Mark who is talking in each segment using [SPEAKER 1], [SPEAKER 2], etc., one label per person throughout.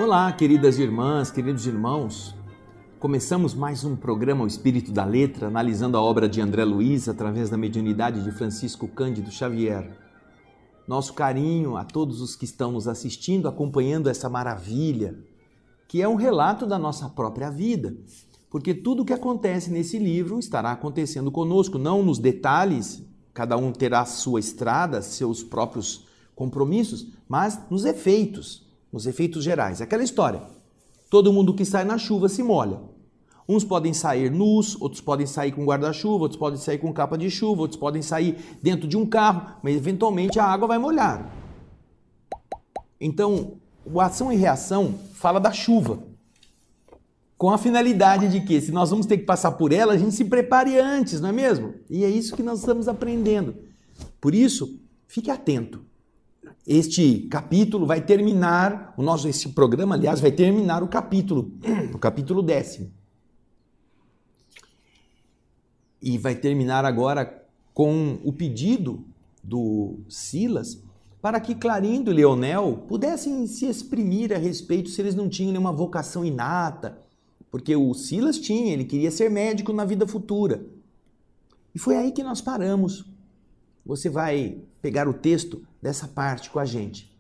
[SPEAKER 1] Olá, queridas irmãs, queridos irmãos. Começamos mais um programa O Espírito da Letra, analisando a obra de André Luiz através da mediunidade de Francisco Cândido Xavier. Nosso carinho a todos os que estão nos assistindo, acompanhando essa maravilha, que é um relato da nossa própria vida, porque tudo o que acontece nesse livro estará acontecendo conosco, não nos detalhes, cada um terá sua estrada, seus próprios compromissos, mas nos efeitos gerais. Aquela história, todo mundo que sai na chuva se molha. Uns podem sair nus, outros podem sair com guarda-chuva, outros podem sair com capa de chuva, outros podem sair dentro de um carro, mas eventualmente a água vai molhar. Então, o ação e reação fala da chuva, com a finalidade de que, se nós vamos ter que passar por ela, a gente se prepare antes, não é mesmo? E é isso que nós estamos aprendendo. Por isso, fique atento. Este capítulo vai terminar, esse programa, aliás, vai terminar o capítulo 10º. E vai terminar agora com o pedido do Silas para que Clarindo e Leonel pudessem se exprimir a respeito se eles não tinham nenhuma vocação inata, porque o Silas tinha, ele queria ser médico na vida futura. E foi aí que nós paramos. Você vai pegar o texto dessa parte com a gente.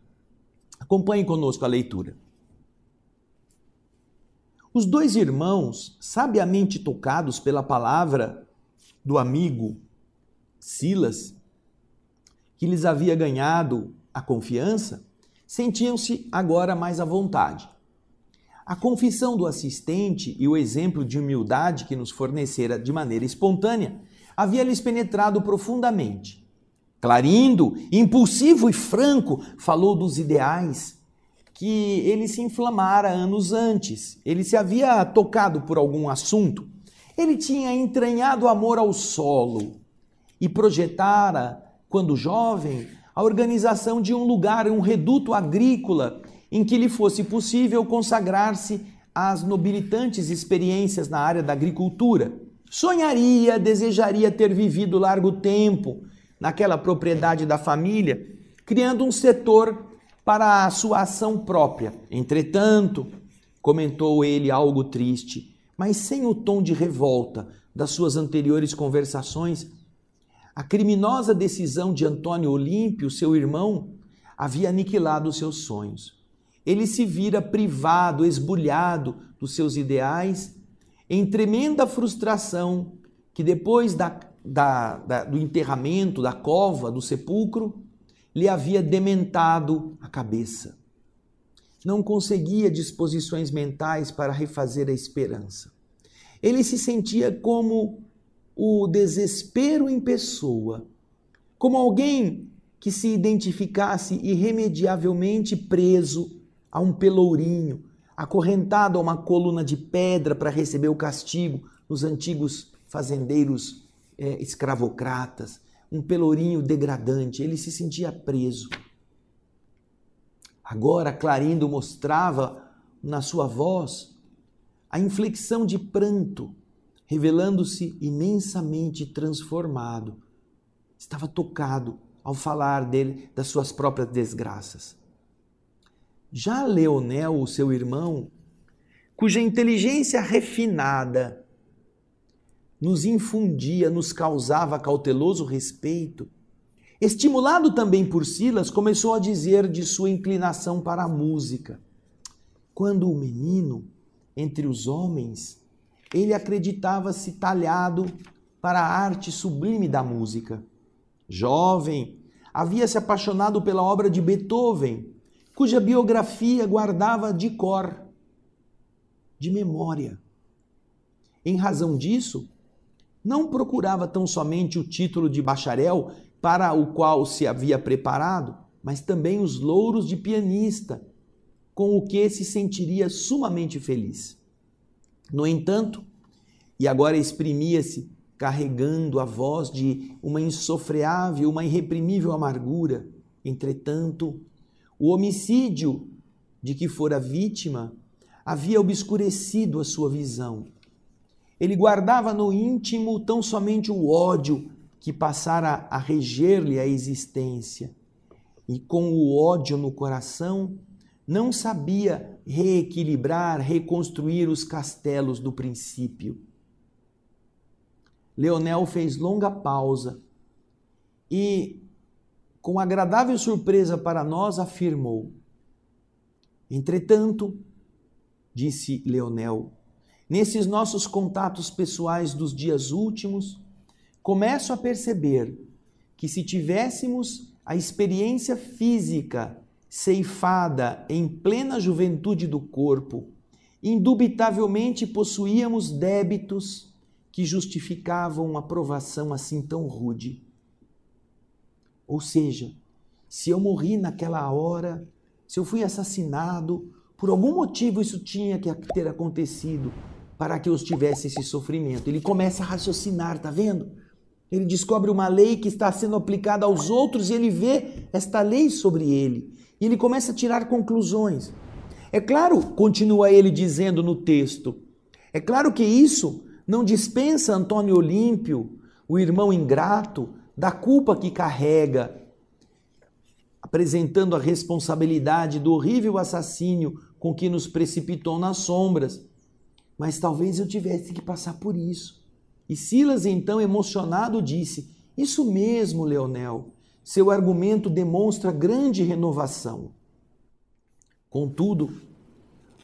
[SPEAKER 1] Acompanhe conosco a leitura. Os dois irmãos, sabiamente tocados pela palavra do amigo Silas, que lhes havia ganhado a confiança, sentiam-se agora mais à vontade. A confissão do assistente e o exemplo de humildade que nos fornecera de maneira espontânea havia lhes penetrado profundamente. Clarindo, impulsivo e franco, falou dos ideais que ele se inflamara anos antes. Ele se havia tocado por algum assunto. Ele tinha entranhado amor ao solo e projetara, quando jovem, a organização de um lugar, um reduto agrícola, em que lhe fosse possível consagrar-se às nobilitantes experiências na área da agricultura. Sonharia, desejaria ter vivido largo tempo naquela propriedade da família, criando um setor para a sua ação própria. Entretanto, comentou ele algo triste, mas sem o tom de revolta das suas anteriores conversações, a criminosa decisão de Antônio Olímpio, seu irmão, havia aniquilado os seus sonhos. Ele se vira privado, esbulhado dos seus ideais, em tremenda frustração que depois do enterramento, da cova, do sepulcro, lhe havia dementado a cabeça. Não conseguia disposições mentais para refazer a esperança. Ele se sentia como o desespero em pessoa, como alguém que se identificasse irremediavelmente preso a um pelourinho, acorrentado a uma coluna de pedra para receber o castigo dos antigos fazendeiros escravocratas, um pelourinho degradante. Ele se sentia preso. Agora Clarindo mostrava na sua voz a inflexão de pranto, revelando-se imensamente transformado. Estava tocado ao falar dele, das suas próprias desgraças. Já Leonel, o seu irmão, cuja inteligência refinada nos infundia, nos causava cauteloso respeito, estimulado também por Silas, começou a dizer de sua inclinação para a música. Quando o menino, entre os homens, ele acreditava-se talhado para a arte sublime da música. Jovem, havia se apaixonado pela obra de Beethoven, cuja biografia guardava de cor, de memória. Em razão disso, não procurava tão somente o título de bacharel para o qual se havia preparado, mas também os louros de pianista, com o que se sentiria sumamente feliz. No entanto, e agora exprimia-se carregando a voz de uma insofreável, uma irreprimível amargura, entretanto, o homicídio de que fora vítima havia obscurecido a sua visão. Ele guardava no íntimo tão somente o ódio que passara a reger-lhe a existência. E com o ódio no coração, não sabia reequilibrar, reconstruir os castelos do princípio. Leonel fez longa pausa e, com agradável surpresa para nós, afirmou: entretanto, disse Leonel, nesses nossos contatos pessoais dos dias últimos, começo a perceber que se tivéssemos a experiência física ceifada em plena juventude do corpo, indubitavelmente possuíamos débitos que justificavam uma provação assim tão rude. Ou seja, se eu morri naquela hora, se eu fui assassinado, por algum motivo isso tinha que ter acontecido para que eu tivesse esse sofrimento. Ele começa a raciocinar, tá vendo? Ele descobre uma lei que está sendo aplicada aos outros e ele vê esta lei sobre ele. E ele começa a tirar conclusões. É claro, continua ele dizendo no texto, é claro que isso não dispensa Antônio Olímpio, o irmão ingrato, da culpa que carrega, apresentando a responsabilidade do horrível assassínio com que nos precipitou nas sombras. Mas talvez eu tivesse que passar por isso. E Silas, então, emocionado, disse: isso mesmo, Leonel, seu argumento demonstra grande renovação. Contudo,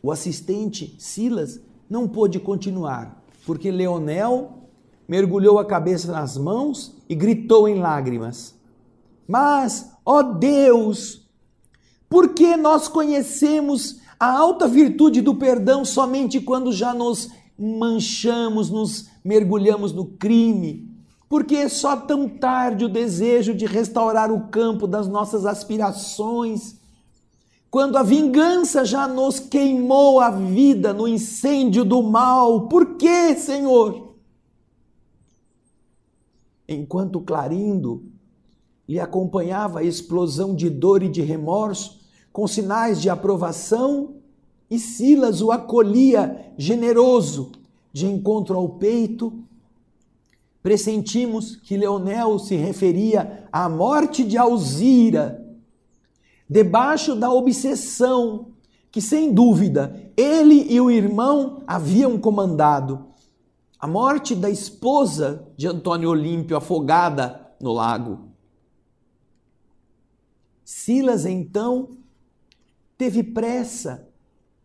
[SPEAKER 1] o assistente Silas não pôde continuar, porque Leonel mergulhou a cabeça nas mãos e gritou em lágrimas: mas, ó Deus, por que nós conhecemos a alta virtude do perdão somente quando já nos manchamos, nos mergulhamos no crime? Porque é só tão tarde o desejo de restaurar o campo das nossas aspirações, quando a vingança já nos queimou a vida no incêndio do mal? Por quê, Senhor? Enquanto Clarindo lhe acompanhava a explosão de dor e de remorso, com sinais de aprovação, e Silas o acolhia generoso de encontro ao peito, pressentimos que Leonel se referia à morte de Alzira, debaixo da obsessão que, sem dúvida, ele e o irmão haviam comandado, a morte da esposa de Antônio Olímpio afogada no lago. Silas, então, teve pressa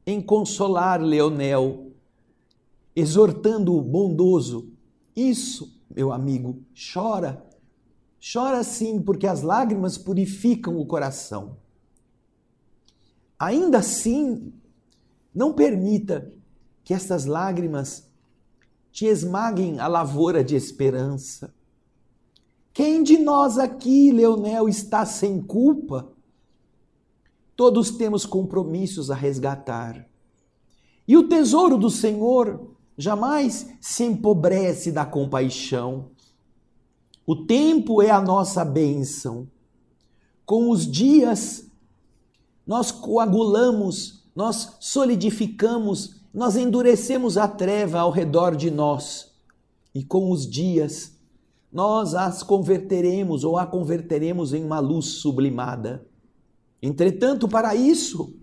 [SPEAKER 1] em consolar Leonel, exortando-o bondoso: isso, meu amigo, chora. Chora sim, porque as lágrimas purificam o coração. Ainda assim, não permita que estas lágrimas te esmaguem a lavoura de esperança. Quem de nós aqui, Leonel, está sem culpa? Todos temos compromissos a resgatar. E o tesouro do Senhor jamais se empobrece da compaixão. O tempo é a nossa bênção. Com os dias, nós coagulamos, nós solidificamos, nós endurecemos a treva ao redor de nós. E com os dias, nós as converteremos ou a converteremos em uma luz sublimada. Entretanto, para isso,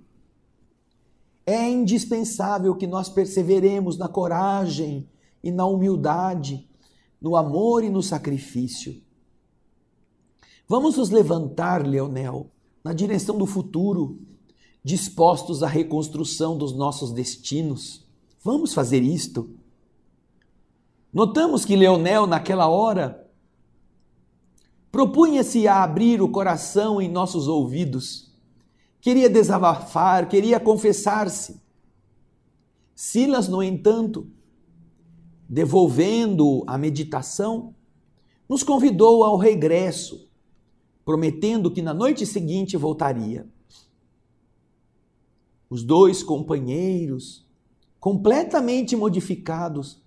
[SPEAKER 1] é indispensável que nós perseveremos na coragem e na humildade, no amor e no sacrifício. Vamos nos levantar, Leonel, na direção do futuro, dispostos à reconstrução dos nossos destinos. Vamos fazer isto. Notamos que Leonel, naquela hora, propunha-se a abrir o coração em nossos ouvidos. Queria desabafar, queria confessar-se. Silas, no entanto, devolvendo a meditação, nos convidou ao regresso, prometendo que na noite seguinte voltaria. Os dois companheiros, completamente modificados,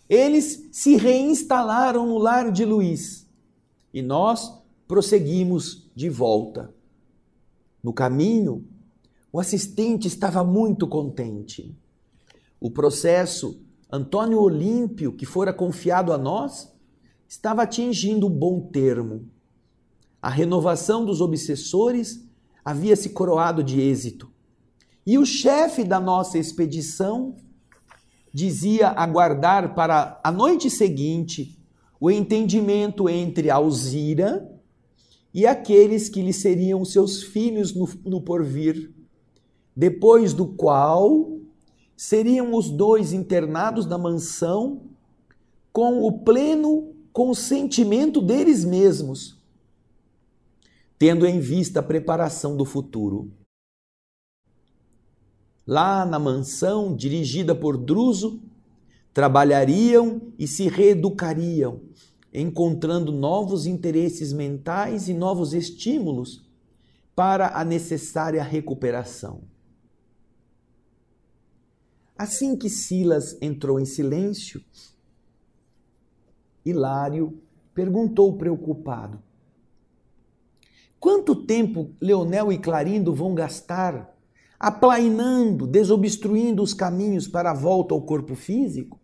[SPEAKER 1] eles se reinstalaram no lar de Luís e nós prosseguimos de volta. No caminho, o assistente estava muito contente. O processo Antônio Olímpio, que fora confiado a nós, estava atingindo um bom termo. A renovação dos obsessores havia se coroado de êxito. E o chefe da nossa expedição dizia aguardar para a noite seguinte o entendimento entre Alzira e aqueles que lhe seriam seus filhos no porvir, depois do qual seriam os dois internados na mansão com o pleno consentimento deles mesmos, tendo em vista a preparação do futuro. Lá na mansão, dirigida por Druso, trabalhariam e se reeducariam, encontrando novos interesses mentais e novos estímulos para a necessária recuperação. Assim que Silas entrou em silêncio, Hilário perguntou preocupado: quanto tempo Leonel e Clarindo vão gastar aplainando, desobstruindo os caminhos para a volta ao corpo físico?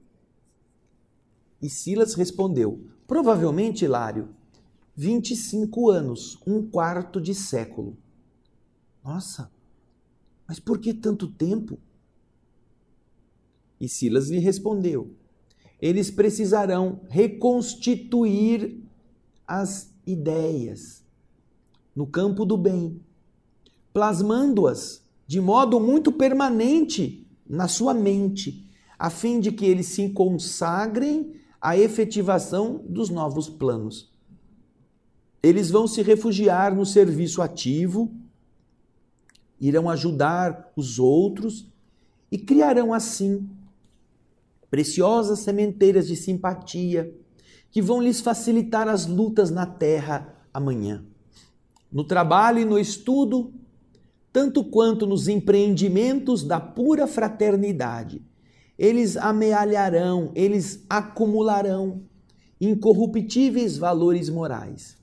[SPEAKER 1] E Silas respondeu: provavelmente, Hilário, 25 anos, 1/4 de século. Nossa, mas por que tanto tempo? E Silas lhe respondeu: eles precisarão reconstituir as ideias no campo do bem, plasmando-as de modo muito permanente na sua mente, a fim de que eles se consagrem à efetivação dos novos planos. Eles vão se refugiar no serviço ativo, irão ajudar os outros e criarão assim preciosas sementeiras de simpatia que vão lhes facilitar as lutas na terra amanhã. No trabalho e no estudo, tanto quanto nos empreendimentos da pura fraternidade, eles amealharão, eles acumularão incorruptíveis valores morais.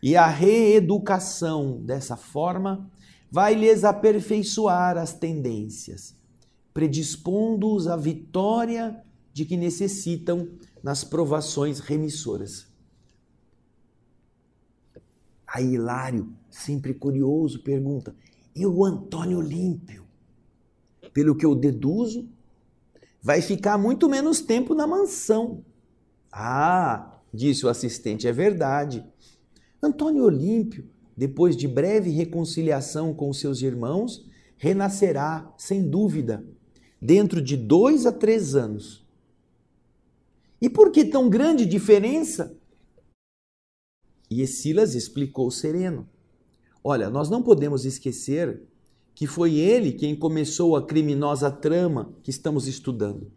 [SPEAKER 1] E a reeducação, dessa forma, vai lhes aperfeiçoar as tendências, predispondo-os à vitória de que necessitam nas provações remissoras. Aí Hilário, sempre curioso, pergunta: e o Antônio Olímpio? Pelo que eu deduzo, vai ficar muito menos tempo na mansão. Ah, disse o assistente, é verdade. Antônio Olímpio, depois de breve reconciliação com seus irmãos, renascerá, sem dúvida, dentro de 2 a 3 anos. E por que tão grande diferença? E Silas explicou sereno: olha, nós não podemos esquecer que foi ele quem começou a criminosa trama que estamos estudando.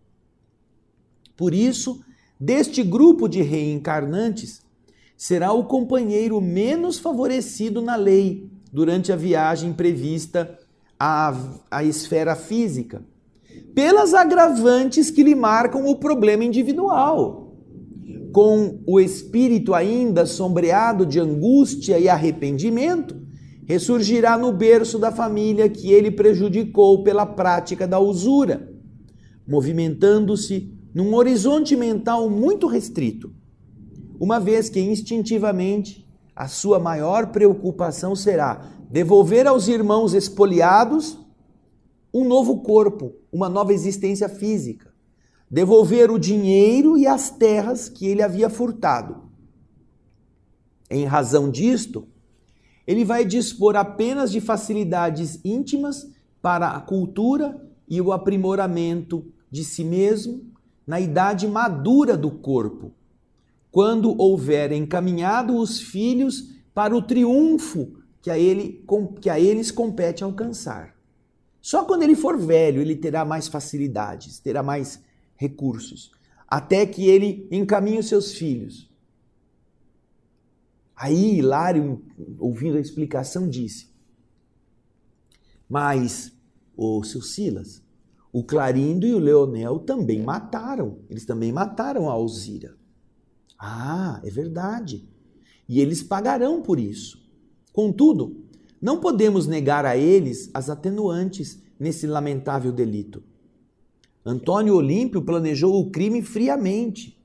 [SPEAKER 1] Por isso, deste grupo de reencarnantes, será o companheiro menos favorecido na lei durante a viagem prevista à esfera física, pelas agravantes que lhe marcam o problema individual. Com o espírito ainda sombreado de angústia e arrependimento, ressurgirá no berço da família que ele prejudicou pela prática da usura, movimentando-se num horizonte mental muito restrito, uma vez que instintivamente a sua maior preocupação será devolver aos irmãos expoliados um novo corpo, uma nova existência física, devolver o dinheiro e as terras que ele havia furtado. Em razão disto, ele vai dispor apenas de facilidades íntimas para a cultura e o aprimoramento de si mesmo na idade madura do corpo, quando houver encaminhado os filhos para o triunfo que a eles compete alcançar. Só quando ele for velho, ele terá mais facilidades, terá mais recursos, até que ele encaminhe os seus filhos. Aí Hilário, ouvindo a explicação, disse: mas, ô seu Silas, o Clarindo e o Leonel também mataram. Eles também mataram a Alzira. Ah, é verdade. E eles pagarão por isso. Contudo, não podemos negar a eles as atenuantes nesse lamentável delito. Antônio Olímpio planejou o crime friamente,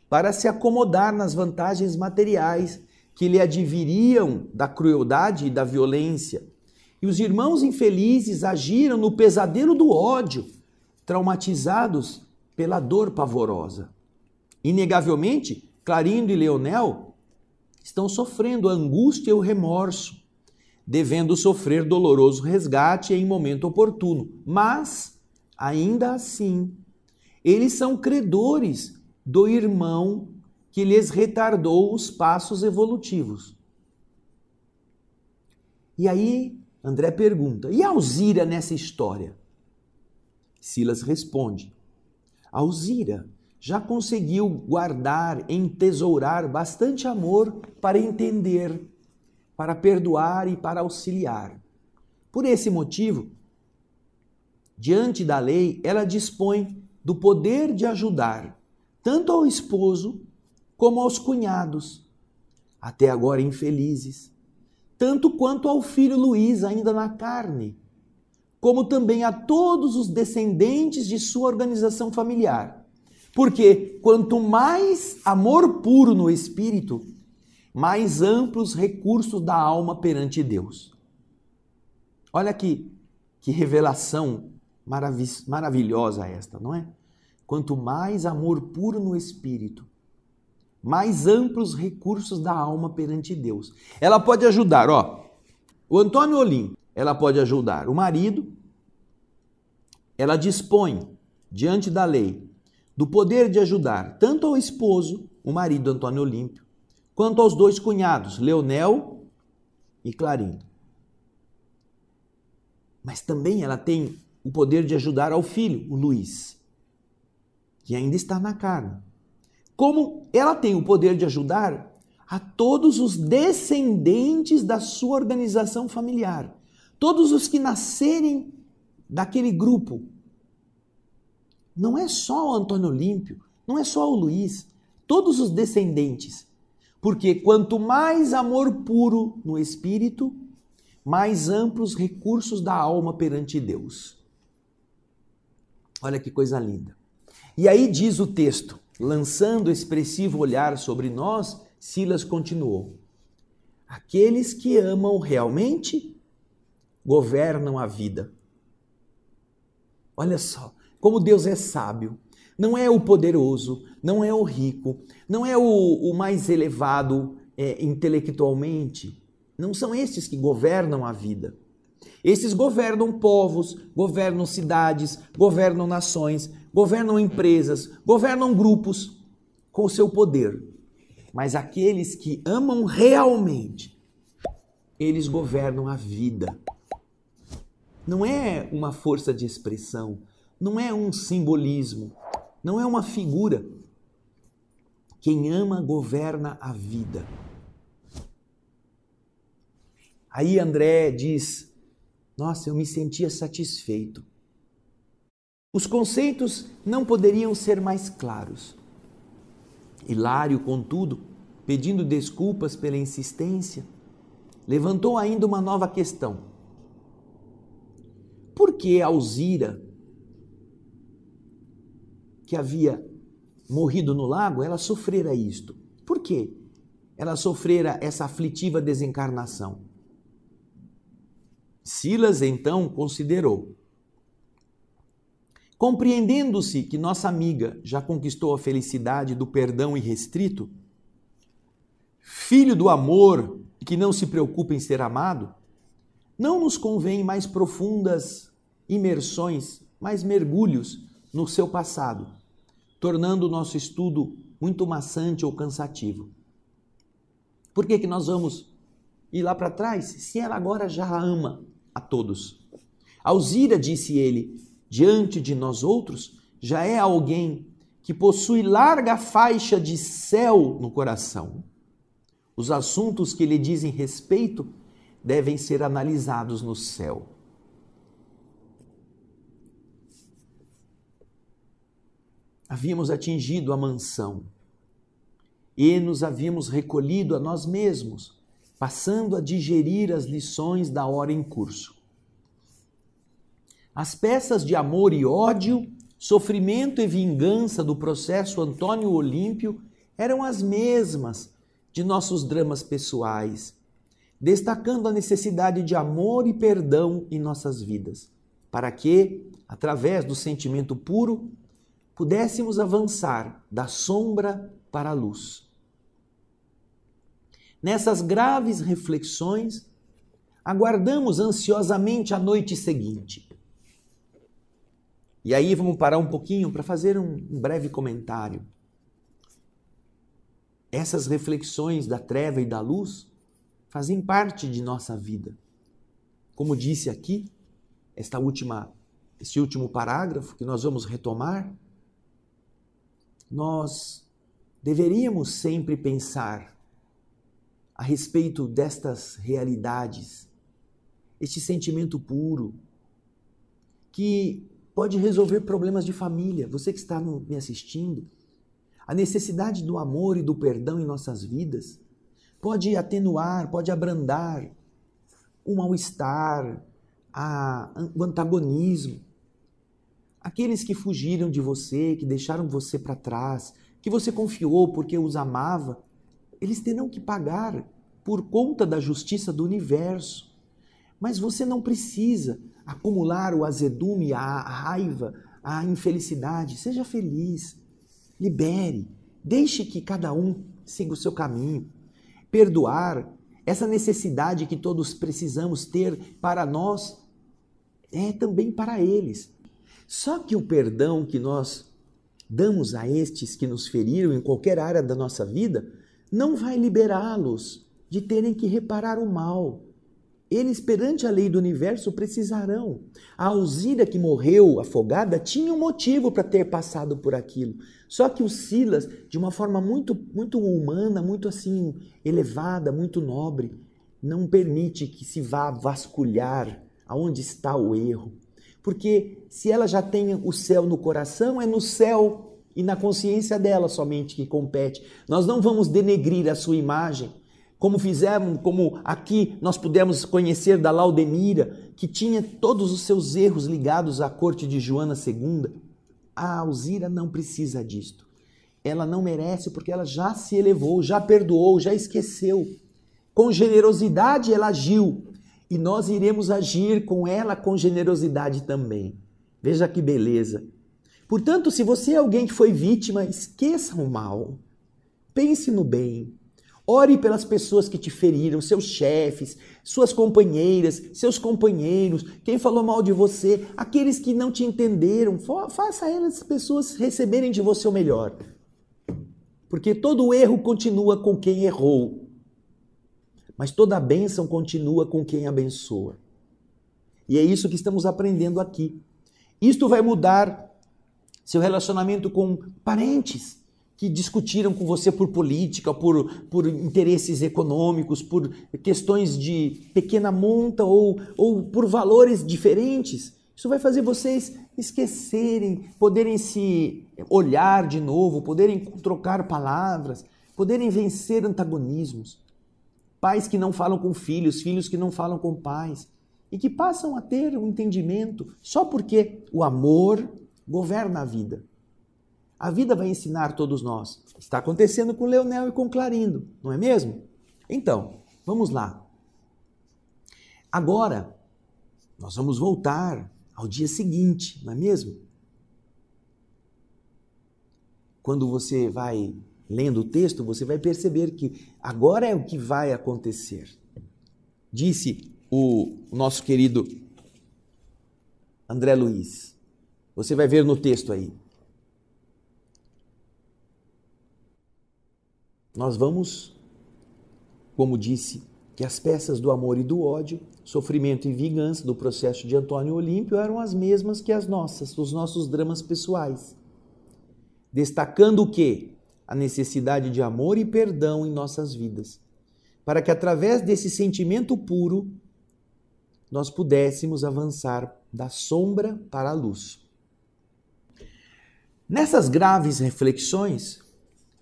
[SPEAKER 1] para se acomodar nas vantagens materiais que lhe adviriam da crueldade e da violência, E os irmãos infelizes agiram no pesadelo do ódio, traumatizados pela dor pavorosa. Inegavelmente, Clarindo e Leonel estão sofrendo a angústia e o remorso, devendo sofrer doloroso resgate em momento oportuno. Mas, ainda assim, eles são credores do irmão que lhes retardou os passos evolutivos. E aí, André pergunta, e Alzira nessa história? Silas responde, Alzira já conseguiu guardar, entesourar bastante amor para entender, para perdoar e para auxiliar. Por esse motivo, diante da lei, ela dispõe do poder de ajudar, tanto ao esposo como aos cunhados, até agora infelizes, tanto quanto ao filho Luís, ainda na carne, como também a todos os descendentes de sua organização familiar. Porque quanto mais amor puro no espírito, mais amplos recursos da alma perante Deus. Olha aqui, que revelação maravilhosa esta, não é? Quanto mais amor puro no espírito, mais amplos recursos da alma perante Deus. Ela pode ajudar, o Antônio Olímpio, ela pode ajudar o marido, ela dispõe, diante da lei, do poder de ajudar tanto ao esposo, o marido Antônio Olímpio, quanto aos dois cunhados, Leonel e Clarindo. Mas também ela tem o poder de ajudar ao filho, o Luís, que ainda está na carne. Como ela tem o poder de ajudar a todos os descendentes da sua organização familiar, todos os que nascerem daquele grupo. Não é só o Antônio Olímpio, não é só o Luís, todos os descendentes. Porque quanto mais amor puro no espírito, mais amplos recursos da alma perante Deus. Olha que coisa linda. E aí diz o texto, lançando expressivo olhar sobre nós, Silas continuou. Aqueles que amam realmente governam a vida. Olha só, como Deus é sábio. Não é o poderoso, não é o rico, não é o mais elevado intelectualmente. Não são estes que governam a vida. Esses governam povos, governam cidades, governam nações, governam empresas, governam grupos com o seu poder. Mas aqueles que amam realmente, eles governam a vida. Não é uma força de expressão, não é um simbolismo, não é uma figura. Quem ama governa a vida. Aí André diz, nossa, eu me sentia satisfeito. Os conceitos não poderiam ser mais claros. Hilário, contudo, pedindo desculpas pela insistência, levantou ainda uma nova questão. Por que Alzira, que havia morrido no lago, ela sofrera isto? Por que ela sofrera essa aflitiva desencarnação? Silas, então, considerou. Compreendendo-se que nossa amiga já conquistou a felicidade do perdão irrestrito, filho do amor e que não se preocupa em ser amado, não nos convém mais profundas imersões, mais mergulhos no seu passado, tornando o nosso estudo muito maçante ou cansativo. Por que nós vamos ir lá para trás, se ela agora já ama a todos? Alzira, disse ele, diante de nós outros, já é alguém que possui larga faixa de céu no coração. Os assuntos que lhe dizem respeito devem ser analisados no céu. Havíamos atingido a mansão e nos havíamos recolhido a nós mesmos, passando a digerir as lições da hora em curso. As peças de amor e ódio, sofrimento e vingança do processo Antônio Olímpio eram as mesmas de nossos dramas pessoais, destacando a necessidade de amor e perdão em nossas vidas, para que, através do sentimento puro, pudéssemos avançar da sombra para a luz. Nessas graves reflexões, aguardamos ansiosamente a noite seguinte. E aí vamos parar um pouquinho para fazer um breve comentário. Essas reflexões da treva e da luz fazem parte de nossa vida. Como disse aqui, este último parágrafo que nós vamos retomar, nós deveríamos sempre pensar a respeito destas realidades, este sentimento puro, que pode resolver problemas de família. Você que está me assistindo, a necessidade do amor e do perdão em nossas vidas pode atenuar, pode abrandar o mal-estar, o antagonismo. Aqueles que fugiram de você, que deixaram você para trás, que você confiou porque os amava, eles terão que pagar por conta da justiça do universo. Mas você não precisa acumular o azedume, a raiva, a infelicidade. Seja feliz, libere, deixe que cada um siga o seu caminho. Perdoar, essa necessidade que todos precisamos ter para nós, é também para eles. Só que o perdão que nós damos a estes que nos feriram em qualquer área da nossa vida, não vai liberá-los de terem que reparar o mal. Eles, perante a lei do universo, precisarão. A Alzira, que morreu afogada, tinha um motivo para ter passado por aquilo. Só que o Silas, de uma forma muito humana, muito assim elevada, muito nobre, não permite que se vá vasculhar aonde está o erro. Porque se ela já tem o céu no coração, é no céu e na consciência dela somente que compete. Nós não vamos denegrir a sua imagem, como aqui nós pudemos conhecer da Laudemira, que tinha todos os seus erros ligados à corte de Joana II. A Alzira não precisa disto. Ela não merece porque ela já se elevou, já perdoou, já esqueceu. Com generosidade ela agiu e nós iremos agir com ela com generosidade também. Veja que beleza. Portanto, se você é alguém que foi vítima, esqueça o mal. Pense no bem. Ore pelas pessoas que te feriram, seus chefes, suas companheiras, seus companheiros, quem falou mal de você, aqueles que não te entenderam. Faça essas pessoas receberem de você o melhor. Porque todo erro continua com quem errou. Mas toda a bênção continua com quem abençoa. E é isso que estamos aprendendo aqui. Isto vai mudar seu relacionamento com parentes que discutiram com você por política, por interesses econômicos, por questões de pequena monta ou por valores diferentes. Isso vai fazer vocês esquecerem, poderem se olhar de novo, poderem trocar palavras, poderem vencer antagonismos. Pais que não falam com filhos, filhos que não falam com pais e que passam a ter um entendimento só porque o amor governa a vida. A vida vai ensinar todos nós. Está acontecendo com Leonel e com Clarindo, não é mesmo? Então, vamos lá. Agora, nós vamos voltar ao dia seguinte, não é mesmo? Quando você vai lendo o texto, você vai perceber que agora é o que vai acontecer. Disse o nosso querido André Luiz. Você vai ver no texto aí. Nós vamos, como disse, que as peças do amor e do ódio, sofrimento e vingança do processo de Antônio Olímpio eram as mesmas que as nossas, os nossos dramas pessoais. Destacando o quê? A necessidade de amor e perdão em nossas vidas, para que através desse sentimento puro nós pudéssemos avançar da sombra para a luz. Nessas graves reflexões,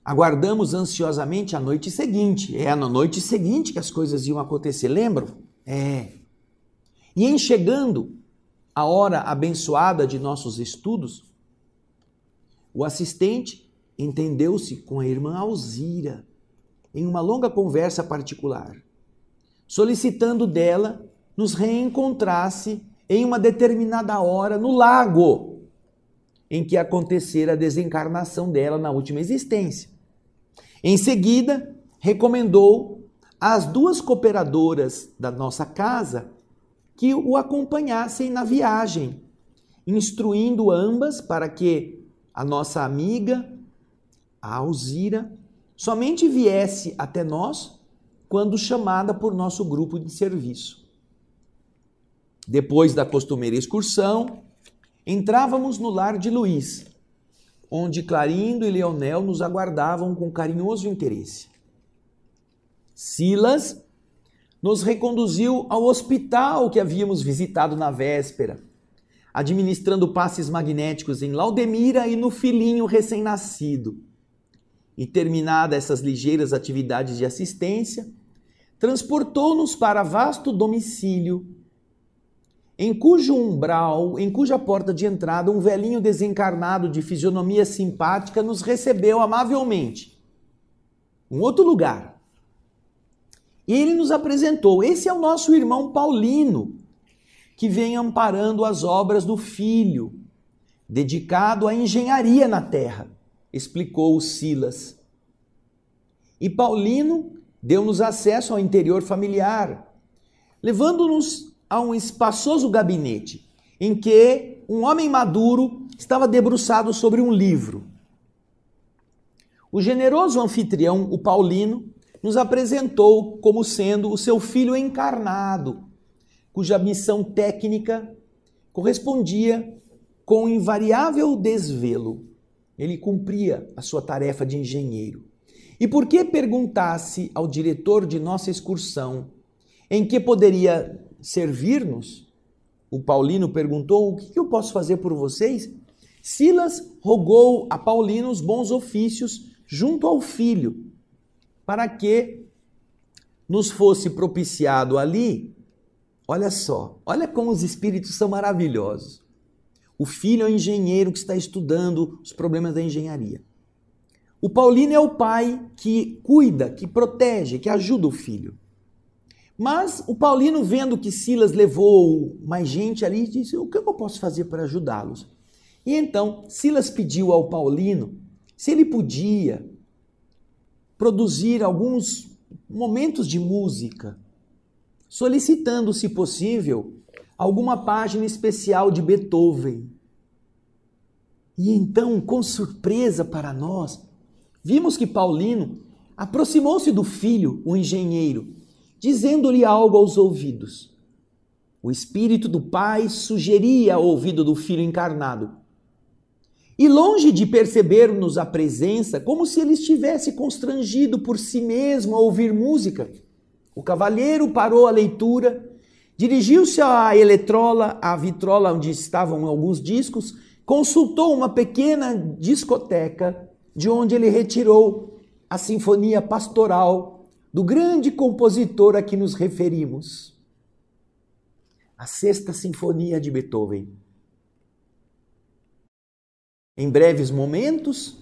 [SPEAKER 1] aguardamos ansiosamente a noite seguinte. É na noite seguinte que as coisas iam acontecer, lembram? E em chegando a hora abençoada de nossos estudos, o assistente entendeu-se com a irmã Alzira em uma longa conversa particular solicitando dela nos reencontrasse em uma determinada hora no lago em que acontecera a desencarnação dela na última existência. Em seguida, recomendou às duas cooperadoras da nossa casa que o acompanhassem na viagem, instruindo ambas para que a nossa amiga, a Alzira, somente viesse até nós quando chamada por nosso grupo de serviço. Depois da costumeira excursão, entrávamos no lar de Luiz, onde Clarindo e Leonel nos aguardavam com carinhoso interesse. Silas nos reconduziu ao hospital que havíamos visitado na véspera, administrando passes magnéticos em Laudemira e no filhinho recém-nascido. E terminada essas ligeiras atividades de assistência, transportou-nos para vasto domicílio, em cujo umbral, em cuja porta de entrada, um velhinho desencarnado de fisionomia simpática nos recebeu amavelmente. Um outro lugar. E ele nos apresentou: esse é o nosso irmão Paulino, que vem amparando as obras do filho, dedicado à engenharia na terra, explicou o Silas. E Paulino deu-nos acesso ao interior familiar, levando-nos a um espaçoso gabinete, em que um homem maduro estava debruçado sobre um livro. O generoso anfitrião, o Paulino, nos apresentou como sendo o seu filho encarnado, cuja missão técnica correspondia com invariável desvelo. Ele cumpria a sua tarefa de engenheiro. E por que perguntasse ao diretor de nossa excursão em que poderia servir-nos, o Paulino perguntou: o que eu posso fazer por vocês? Silas rogou a Paulino os bons ofícios junto ao filho, para que nos fosse propiciado ali. Olha só, olha como os espíritos são maravilhosos. O filho é o engenheiro que está estudando os problemas da engenharia. O Paulino é o pai que cuida, que protege, que ajuda o filho. Mas o Paulino, vendo que Silas levou mais gente ali, disse: o que eu posso fazer para ajudá-los? E então Silas pediu ao Paulino se ele podia produzir alguns momentos de música, solicitando, se possível, alguma página especial de Beethoven. E então, com surpresa para nós, vimos que Paulino aproximou-se do filho, o engenheiro, dizendo-lhe algo aos ouvidos. O espírito do pai sugeria ao ouvido do filho encarnado. E longe de perceber-nos a presença, como se ele estivesse constrangido por si mesmo a ouvir música, o cavalheiro parou a leitura, dirigiu-se à eletrola, à vitrola onde estavam alguns discos, consultou uma pequena discoteca, de onde ele retirou a Sinfonia Pastoral do grande compositor a que nos referimos, a Sexta Sinfonia de Beethoven. Em breves momentos,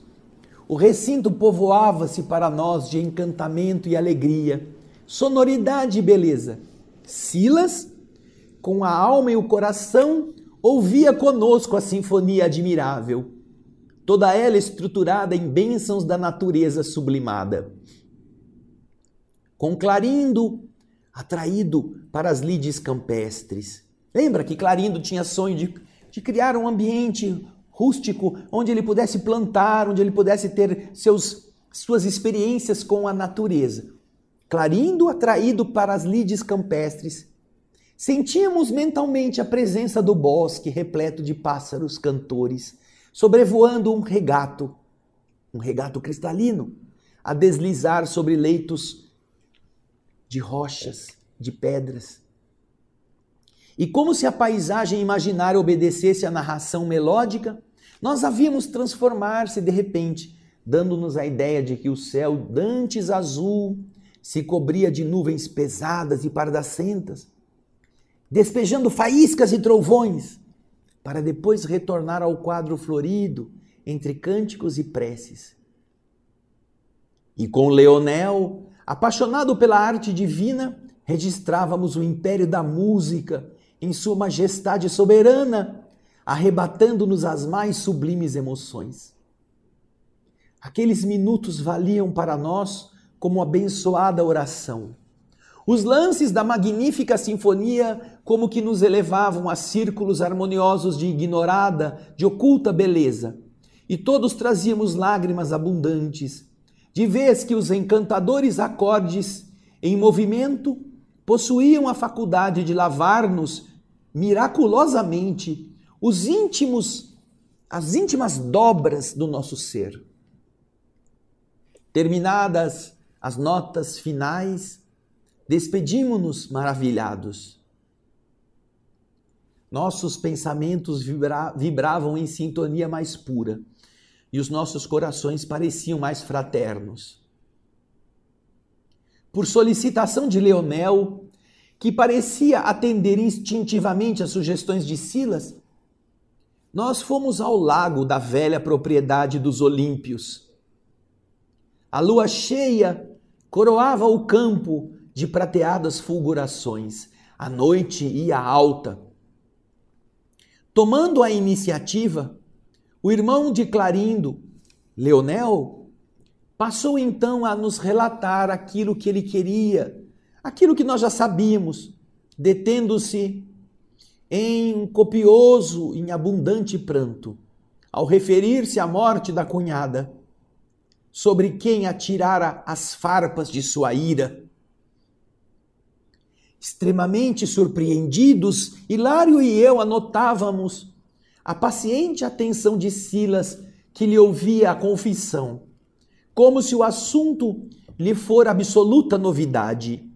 [SPEAKER 1] o recinto povoava-se para nós de encantamento e alegria, sonoridade e beleza. Silas, com a alma e o coração, ouvia conosco a sinfonia admirável, toda ela estruturada em bênçãos da natureza sublimada. Com Clarindo, atraído para as lides campestres. Lembra que Clarindo tinha sonho de criar um ambiente rústico, onde ele pudesse plantar, onde ele pudesse ter suas experiências com a natureza. Clarindo, atraído para as lides campestres, sentíamos mentalmente a presença do bosque repleto de pássaros cantores, sobrevoando um regato cristalino, a deslizar sobre leitos de rochas, de pedras. E como se a paisagem imaginária obedecesse à narração melódica, nós a víamos transformar-se de repente, dando-nos a ideia de que o céu, dantes azul, se cobria de nuvens pesadas e pardacentas, despejando faíscas e trovões, para depois retornar ao quadro florido, entre cânticos e preces. E com Leonel, Apaixonado pela arte divina, registrávamos o império da música em sua majestade soberana, arrebatando-nos as mais sublimes emoções. Aqueles minutos valiam para nós como abençoada oração. Os lances da magnífica sinfonia como que nos elevavam a círculos harmoniosos de ignorada, de oculta beleza, e todos trazíamos lágrimas abundantes, de vez que os encantadores acordes em movimento possuíam a faculdade de lavar-nos miraculosamente as íntimas dobras do nosso ser. Terminadas as notas finais, despedimos-nos maravilhados. Nossos pensamentos vibravam em sintonia mais pura e os nossos corações pareciam mais fraternos. Por solicitação de Leonel, que parecia atender instintivamente às sugestões de Silas, nós fomos ao lago da velha propriedade dos Olímpios. A lua cheia coroava o campo de prateadas fulgurações. A noite ia alta. Tomando a iniciativa, o irmão de Clarindo, Leonel, passou então a nos relatar aquilo que ele queria, aquilo que nós já sabíamos, detendo-se em copioso, em abundante pranto, ao referir-se à morte da cunhada, sobre quem atirara as farpas de sua ira. Extremamente surpreendidos, Hilário e eu anotávamos a paciente atenção de Silas, que lhe ouvia a confissão, como se o assunto lhe fora absoluta novidade.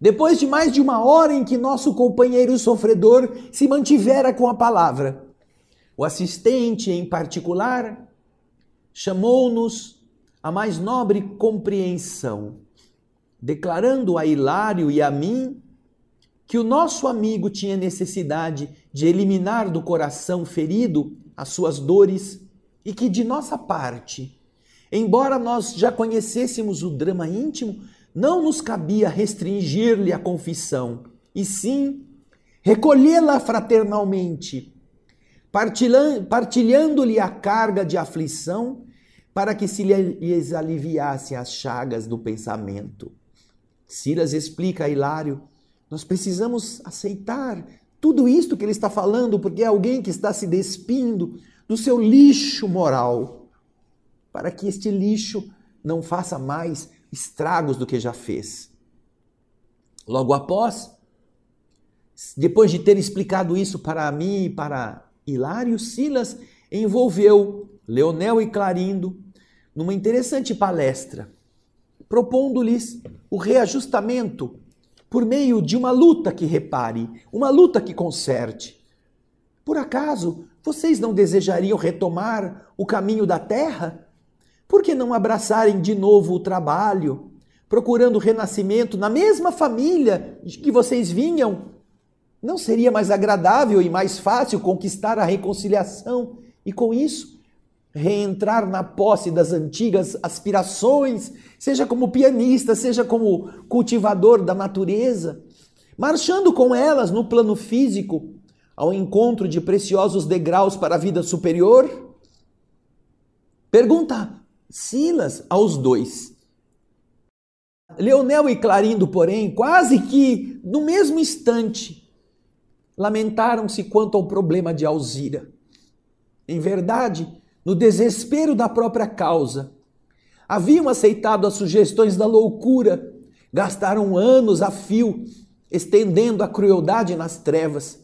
[SPEAKER 1] Depois de mais de uma hora em que nosso companheiro sofredor se mantivera com a palavra, o assistente, em particular, chamou-nos a mais nobre compreensão, declarando a Hilário e a mim que o nosso amigo tinha necessidade de eliminar do coração ferido as suas dores e que, de nossa parte, embora nós já conhecêssemos o drama íntimo, não nos cabia restringir-lhe a confissão, e sim recolhê-la fraternalmente, partilhando-lhe a carga de aflição para que se lhes aliviassem as chagas do pensamento. Silas explica a Hilário: nós precisamos aceitar tudo isto que ele está falando, porque é alguém que está se despindo do seu lixo moral, para que este lixo não faça mais estragos do que já fez. Logo após, depois de ter explicado isso para mim e para Hilário, Silas envolveu Leonel e Clarindo numa interessante palestra, propondo-lhes o reajustamento por meio de uma luta que repare, uma luta que conserte. Por acaso, vocês não desejariam retomar o caminho da terra? Por que não abraçarem de novo o trabalho, procurando renascimento na mesma família de que vocês vinham? Não seria mais agradável e mais fácil conquistar a reconciliação e, com isso, reentrar na posse das antigas aspirações, seja como pianista, seja como cultivador da natureza, marchando com elas no plano físico, ao encontro de preciosos degraus para a vida superior? Pergunta Silas aos dois. Leonel e Clarindo, porém, quase que no mesmo instante, lamentaram-se quanto ao problema de Alzira. Em verdade, no desespero da própria causa, haviam aceitado as sugestões da loucura, gastaram anos a fio, estendendo a crueldade nas trevas.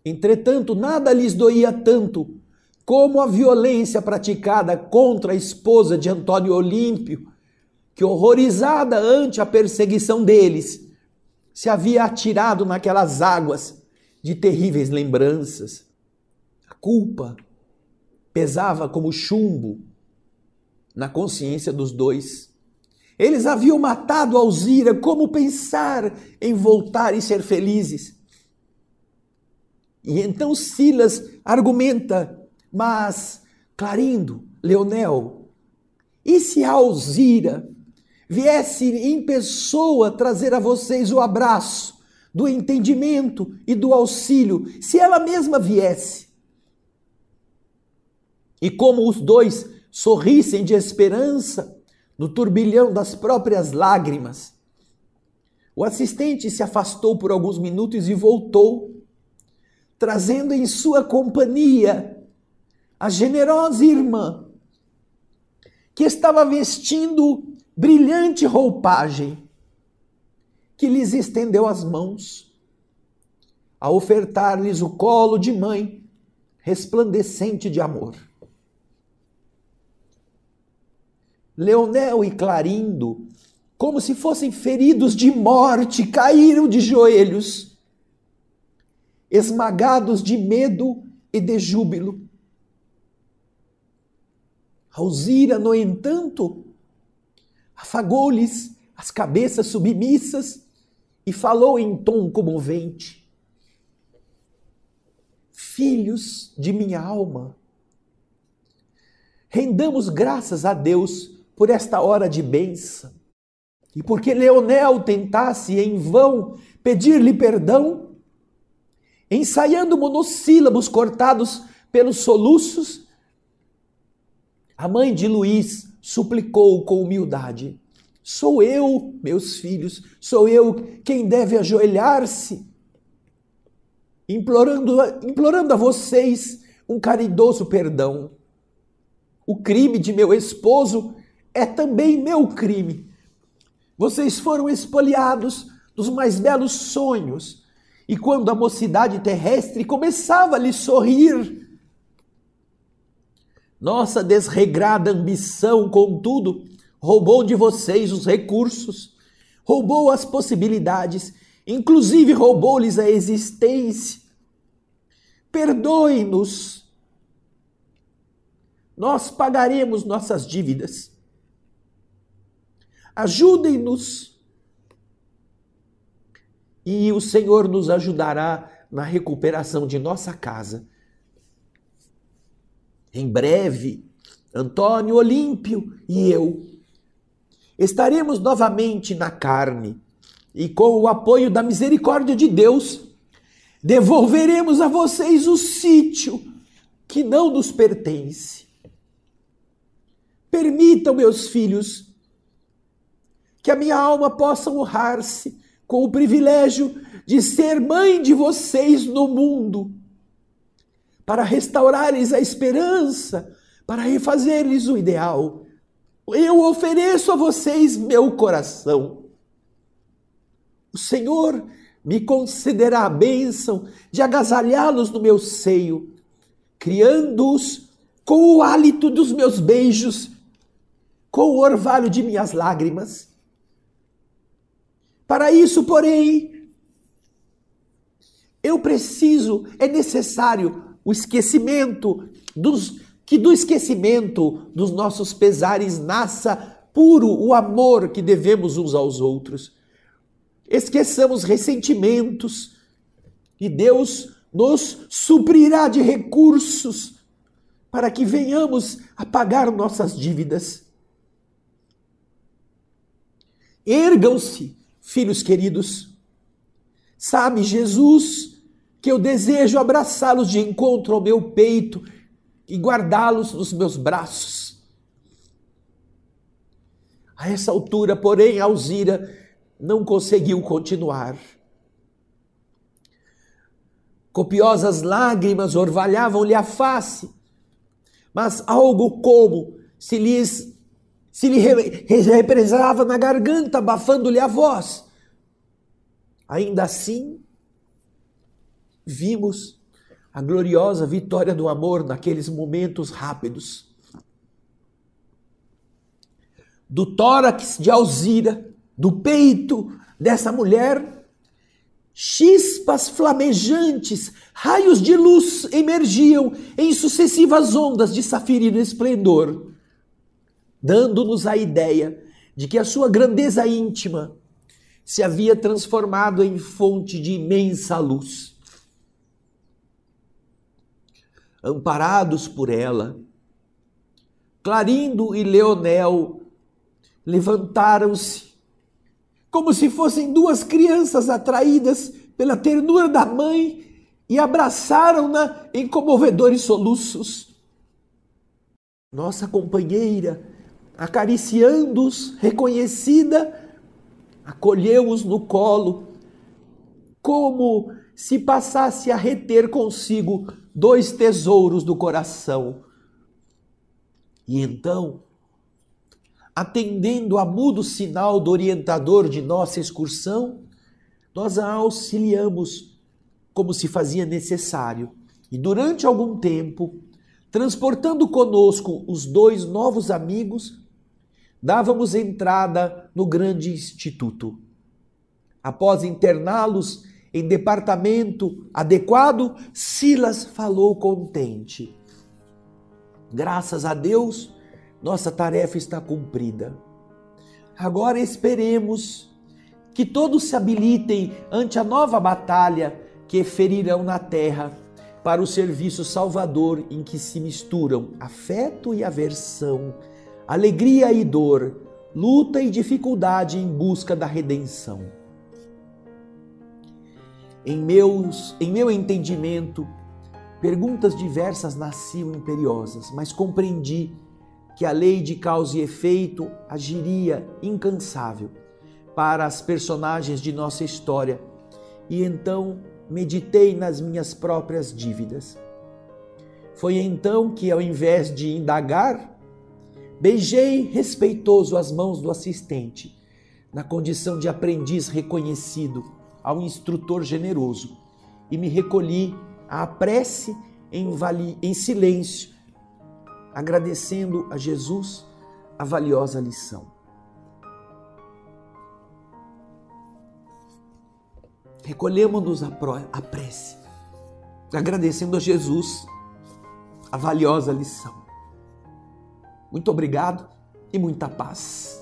[SPEAKER 1] Entretanto, nada lhes doía tanto como a violência praticada contra a esposa de Antônio Olímpio, que, horrorizada ante a perseguição deles, se havia atirado naquelas águas de terríveis lembranças. A culpa pesava como chumbo na consciência dos dois. Eles haviam matado Alzira, como pensar em voltar e ser felizes? E então Silas argumenta: mas, Clarindo, Leonel, e se Alzira viesse em pessoa trazer a vocês o abraço do entendimento e do auxílio, se ela mesma viesse. E como os dois sorrissem de esperança no turbilhão das próprias lágrimas, o assistente se afastou por alguns minutos e voltou, trazendo em sua companhia a generosa irmã, que estava vestindo brilhante roupagem, que lhes estendeu as mãos, a ofertar-lhes o colo de mãe, resplandecente de amor. Leonel e Clarindo, como se fossem feridos de morte, caíram de joelhos, esmagados de medo e de júbilo. Alzira, no entanto, afagou-lhes as cabeças submissas e falou em tom comovente: filhos de minha alma, rendamos graças a Deus por esta hora de bênção. E porque Leonel tentasse em vão pedir-lhe perdão, ensaiando monossílabos cortados pelos soluços, a mãe de Luiz suplicou com humildade: sou eu, meus filhos, sou eu quem deve ajoelhar-se, implorando a vocês um caridoso perdão. O crime de meu esposo é também meu crime. Vocês foram espoliados dos mais belos sonhos, e quando a mocidade terrestre começava a lhe sorrir, nossa desregrada ambição, contudo, roubou de vocês os recursos, roubou as possibilidades, inclusive roubou-lhes a existência. Perdoem-nos. Nós pagaremos nossas dívidas. Ajudem-nos. E o Senhor nos ajudará na recuperação de nossa casa. Em breve, Antônio, Olímpio e eu estaremos novamente na carne e, com o apoio da misericórdia de Deus, devolveremos a vocês o sítio que não nos pertence. Permitam, meus filhos, que a minha alma possa honrar-se com o privilégio de ser mãe de vocês no mundo, para restaurar-lhes a esperança, para refazer-lhes o ideal. Eu ofereço a vocês meu coração. O Senhor me concederá a bênção de agasalhá-los no meu seio, criando-os com o hálito dos meus beijos, com o orvalho de minhas lágrimas. Para isso, porém, é necessário o esquecimento do esquecimento dos nossos pesares nasça puro o amor que devemos uns aos outros. Esqueçamos ressentimentos e Deus nos suprirá de recursos para que venhamos a pagar nossas dívidas. Ergam-se, filhos queridos. Sabe, Jesus, que eu desejo abraçá-los de encontro ao meu peito e guardá-los nos meus braços. A essa altura, porém, Alzira não conseguiu continuar. Copiosas lágrimas orvalhavam-lhe a face, mas algo como se lhe represava na garganta, abafando-lhe a voz. Ainda assim, vimos a gloriosa vitória do amor naqueles momentos rápidos. Do tórax de Alzira, do peito dessa mulher, chispas flamejantes, raios de luz emergiam em sucessivas ondas de safirino esplendor, dando-nos a ideia de que a sua grandeza íntima se havia transformado em fonte de imensa luz. Amparados por ela, Clarindo e Leonel levantaram-se, como se fossem duas crianças atraídas pela ternura da mãe, e abraçaram-na em comovedores soluços. Nossa companheira, acariciando-os, reconhecida, acolheu-os no colo, como se passasse a reter consigo dois tesouros do coração. E então, atendendo a mudo sinal do orientador de nossa excursão, nós a auxiliamos como se fazia necessário. E durante algum tempo, transportando conosco os dois novos amigos, dávamos entrada no grande instituto. Após interná-los em departamento adequado, Silas falou contente: graças a Deus, nossa tarefa está cumprida. Agora esperemos que todos se habilitem ante a nova batalha que ferirão na terra para o serviço salvador em que se misturam afeto e aversão, alegria e dor, luta e dificuldade em busca da redenção. Em meu entendimento, perguntas diversas nasciam imperiosas, mas compreendi que a lei de causa e efeito agiria incansável para as personagens de nossa história, e então meditei nas minhas próprias dívidas. Foi então que, ao invés de indagar, beijei respeitoso as mãos do assistente, na condição de aprendiz reconhecido ao instrutor generoso, e me recolhi à prece em silêncio, agradecendo a Jesus a valiosa lição. Recolhemos-nos à prece, agradecendo a Jesus a valiosa lição. Muito obrigado e muita paz.